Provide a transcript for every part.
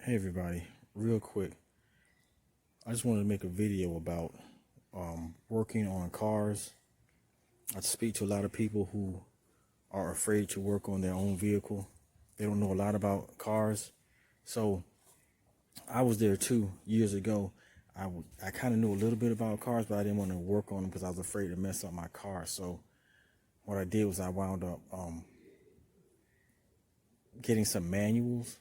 Hey everybody, real quick, I just wanted to make a video about working on cars. I speak to a lot of people who are afraid to work on their own vehicle. They don't know a lot about cars. So I was there too years ago. I kind of knew a little bit about cars, but I didn't want to work on them because I was afraid to mess up my car. So what I did was I wound up getting some manuals.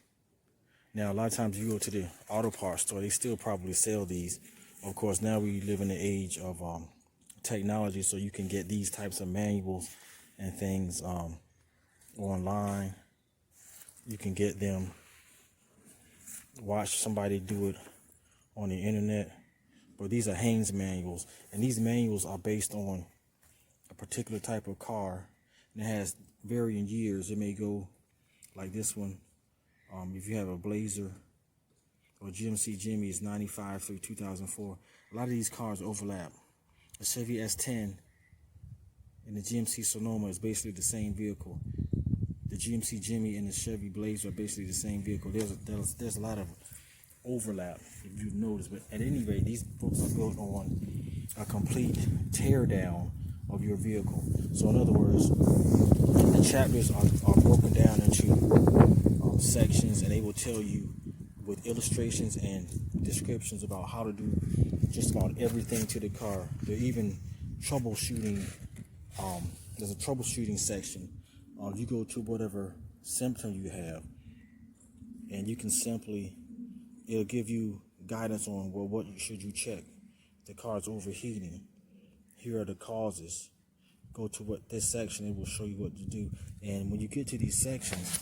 Now, a lot of times you go to the auto parts store, they still probably sell these. Of course, now we live in the age of technology, so you can get these types of manuals and things online. You can get them, watch somebody do it on the internet. But these are Haynes manuals, and these manuals are based on a particular type of car, and it has varying years. It may go like this one. If you have a Blazer or GMC Jimmy, is 95 through 2004. A lot of these cars overlap. The Chevy S10 and the GMC Sonoma is basically the same vehicle. The GMC Jimmy and the Chevy Blazer are basically the same vehicle. There's a lot of overlap, if you've noticed. But at any rate, these books are built on a complete tear down of your vehicle. So in other words, the chapters are broken down into sections, and they will tell you with illustrations and descriptions about how to do just about everything to the car. They're even troubleshooting. There's a troubleshooting section. You go to whatever symptom you have, and you can it'll give you guidance on, well, what should you check. The car's overheating. Here are the causes. Go to this section, it will show you what to do. And when you get to these sections,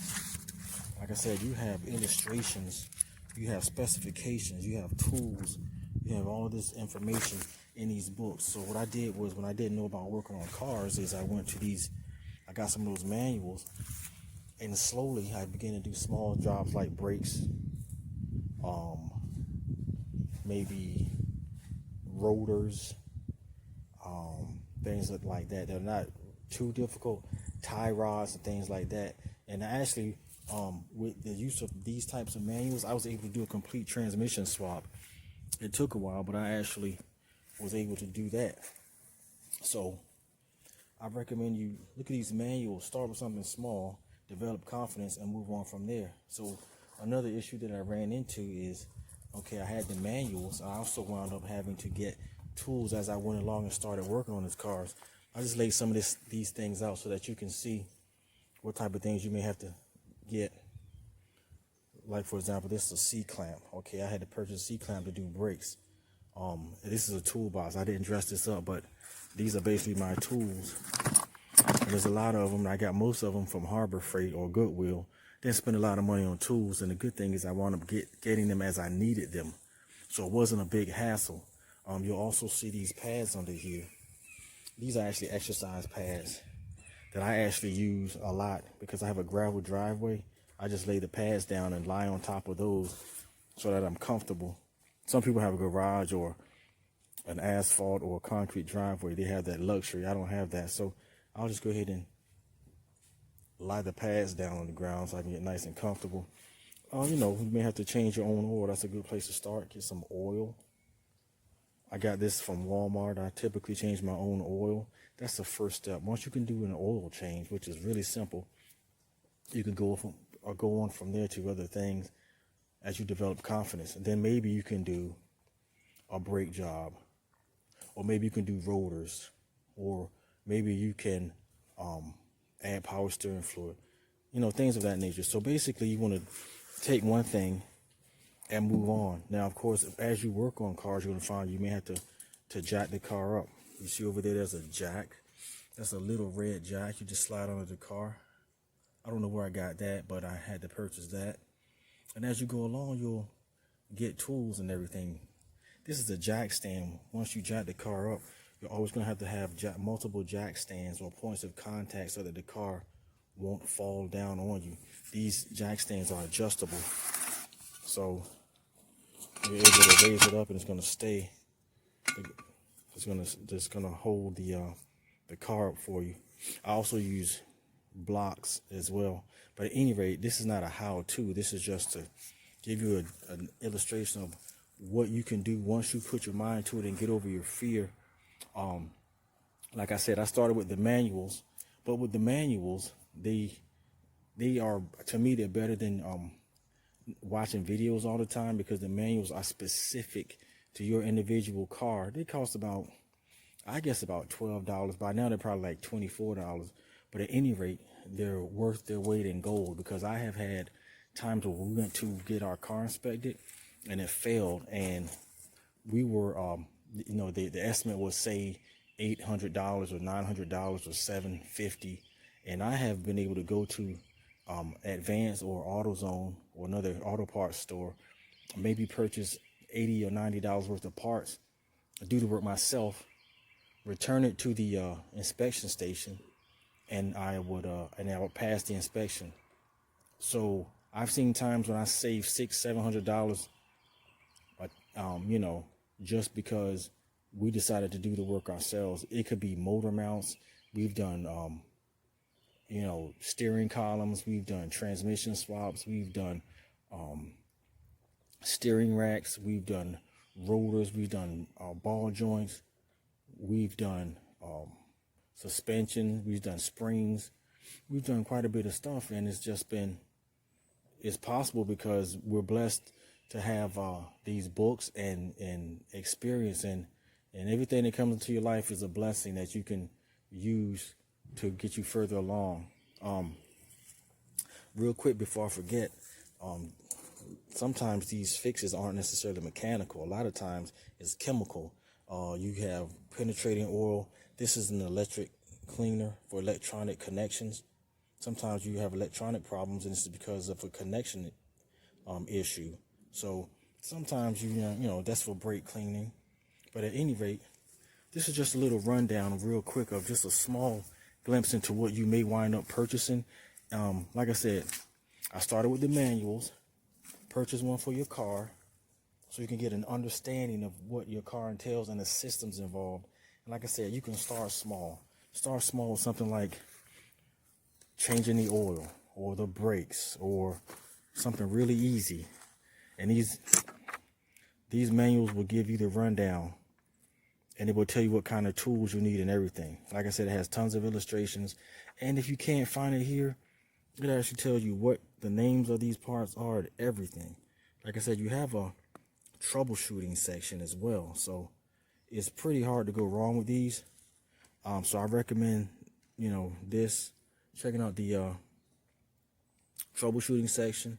like I said, you have illustrations, you have specifications, you have tools, you have all this information in these books. So what I did was, when I didn't know about working on cars, is I got some of those manuals, and slowly I began to do small jobs like brakes, maybe rotors, things like that. They're not too difficult, tie rods and things like that. And I actually, with the use of these types of manuals, I was able to do a complete transmission swap. It took a while, but I actually was able to do that. So I recommend you look at these manuals, start with something small, develop confidence, and move on from there. So another issue that I ran into is, okay, I had the manuals. I also wound up having to get tools as I went along and started working on these cars. I just laid some of these things out so that you can see what type of things you may have to get. Like, for example, this is a C-clamp. Okay, I had to purchase a C-clamp to do brakes. This is a toolbox. I didn't dress this up, but these are basically my tools. And there's a lot of them. I got most of them from Harbor Freight or Goodwill. Didn't spend a lot of money on tools, and the good thing is I wound up getting them as I needed them. So it wasn't a big hassle. You'll also see these pads under here. These are actually exercise pads that I actually use a lot because I have a gravel driveway. I just lay the pads down and lie on top of those so that I'm comfortable. Some people have a garage or an asphalt or a concrete driveway. They have that luxury. I don't have that. So I'll just go ahead and lie the pads down on the ground so I can get nice and comfortable. You may have to change your own oil. That's a good place to start. Get some oil. I got this from Walmart. I typically change my own oil. That's the first step. Once you can do an oil change, which is really simple, you can go on from there to other things as you develop confidence. And then maybe you can do a brake job, or maybe you can do rotors, or maybe you can add power steering fluid, things of that nature. So basically, you want to take one thing and move on. Now, of course, as you work on cars, you're going to find you may have to jack the car up. You see over there's a jack. That's a little red jack. You just slide under the car. I don't know where I got that, but I had to purchase that. And as you go along, you'll get tools and everything. This is a jack stand. Once you jack the car up, you're always going to have multiple jack stands or points of contact so that the car won't fall down on you. These jack stands are adjustable. So you're able to raise it up, and it's going to stay. It's just going to hold the car up for you. I also use blocks as well. But at any rate, this is not a how-to. This is just to give you an illustration of what you can do once you put your mind to it and get over your fear. Like I said, I started with the manuals, but with the manuals, they are, to me, they're better than watching videos all the time, because the manuals are specific to your individual car. They cost about, I guess, about $12. By now they're probably like $24. But at any rate, they're worth their weight in gold, because I have had times where we went to get our car inspected and it failed, and we were the estimate was, say, $800 or $900 or $750, and I have been able to go to Advance or AutoZone or another auto parts store, maybe purchase $80 or $90 worth of parts, do the work myself, return it to the inspection station, and I would pass the inspection. So I've seen times when I save $600-700, just because we decided to do the work ourselves. It could be motor mounts. We've done, steering columns. We've done transmission swaps. We've done steering racks. We've done rotors. We've done ball joints. We've done suspension. We've done springs. We've done quite a bit of stuff, and it's possible because we're blessed to have these books and experience, and everything that comes into your life is a blessing that you can use to get you further along. Real quick before I forget, sometimes these fixes aren't necessarily mechanical. A lot of times it's chemical. You have penetrating oil. This is an electric cleaner for electronic connections. Sometimes you have electronic problems, and it's because of a connection issue. So sometimes that's for brake cleaning. But at any rate, this is just a little rundown real quick of just a small glimpse into what you may wind up purchasing. Like I said, I started with the manuals. Purchase one for your car so you can get an understanding of what your car entails and the systems involved. And like I said, you can start small. Start small with something like changing the oil or the brakes or something really easy. And these manuals will give you the rundown, and it will tell you what kind of tools you need and everything. Like I said, it has tons of illustrations. And if you can't find it here, it actually tells you what the names of these parts are and everything. Like I said, you have a troubleshooting section as well. So it's pretty hard to go wrong with these. So I recommend, checking out the troubleshooting section.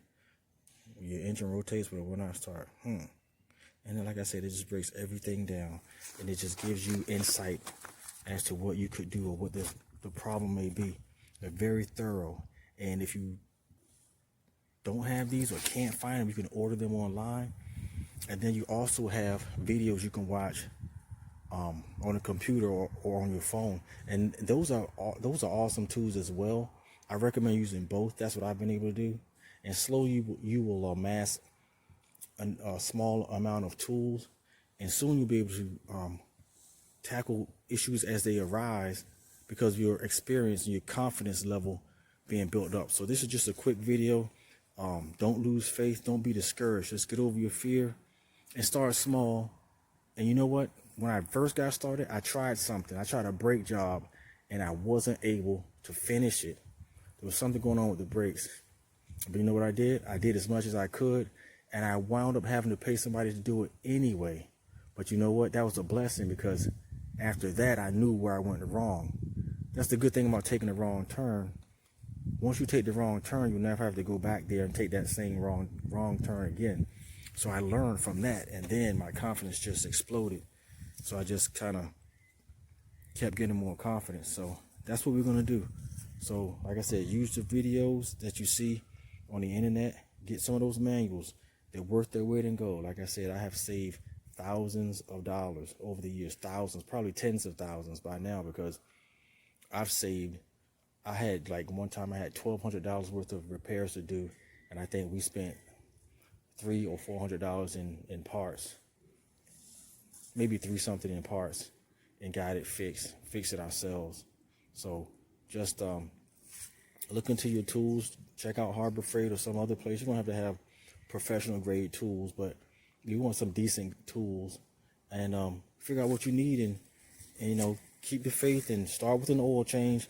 Your engine rotates, but it will not start. And then, like I said, it just breaks everything down, and it just gives you insight as to what you could do or what the problem may be. They're very thorough, and if you don't have these or can't find them, you can order them online. And then you also have videos you can watch on a computer or on your phone, and those are awesome tools as well. I recommend using both. That's what I've been able to do, and slowly you will amass a small amount of tools, and soon you'll be able to tackle issues as they arise because of your experience and your confidence level being built up. So this is just a quick video. Don't lose faith. Don't be discouraged. Just get over your fear and start small. And you know what? When I first got started, I tried something. I tried a brake job, and I wasn't able to finish it. There was something going on with the brakes. But you know what I did? I did as much as I could, and I wound up having to pay somebody to do it anyway. But you know what? That was a blessing, because after that, I knew where I went wrong. That's the good thing about taking a wrong turn. Once you take the wrong turn, you'll never have to go back there and take that same wrong turn again. So I learned from that, and then my confidence just exploded. So I just kind of kept getting more confidence. So that's what we're going to do. So like I said, use the videos that you see on the internet. Get some of those manuals. They're worth their weight in gold. Like I said, I have saved thousands of dollars over the years. Thousands, probably tens of thousands by now, because I had, like, one time I had $1,200 worth of repairs to do, and I think we spent $300 or $400 in parts, maybe $3 something in parts, and got it fix it ourselves. So just look into your tools. Check out Harbor Freight or some other place. You don't have to have professional grade tools, but you want some decent tools, and figure out what you need, and keep the faith and start with an oil change.